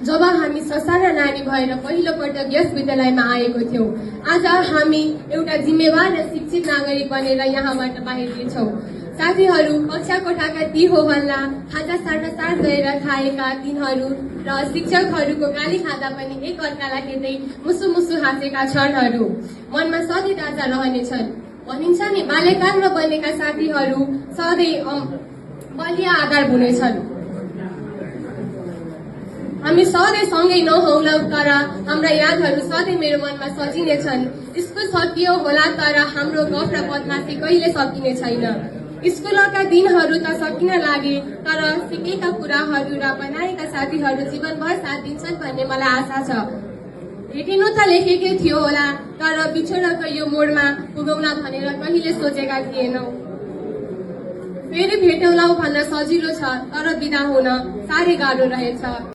जब हामी ससाना नानी भएर पहिलो पटक यस विद्यालयमा आएको थियौं। आज हामी एउटा जिम्मेवार र शिक्षित नागरिक बनेर यहाँबाट बाहिर छौं। साथीहरू, कक्षा कोठाका ती हो हल्ला, खाजा सार्न साथ गएर खाएका दिनहरू र शिक्षकहरूको गाली खाँदा पनि एक अर्कालाई हेर्दै मुसु मुसु हाँसेका क्षणहरू मनमा सधैँ ताजा रहनेछन्। भनिन्छ नि, बाल्यकालमा बनेका साथीहरू सधैँ बलिया आधार हुनेछन्। हामी सधैँ सँगै नहौला, तर हाम्रा यादहरू सधैँ मेरो मनमा सजिनेछन्। स्कुल सकियो होला, तर हाम्रो गफ र बदमासी कहिले सकिने छैन। स्कुलका दिनहरू त सकिन लागे, तर सिकेका कुराहरू र बनाएका साथीहरू जीवनभर साथ दिन्छन् भन्ने मलाई आशा छ। भेटिनु त लेखेकै थियो होला, तर बिछोडको यो मोडमा पुगौला भनेर कहिले सोचेका थिएनौं। फेरि भेटौँला भन्न सजिलो छ, तर बिदा हुन साह्रै गाह्रो रहेछ।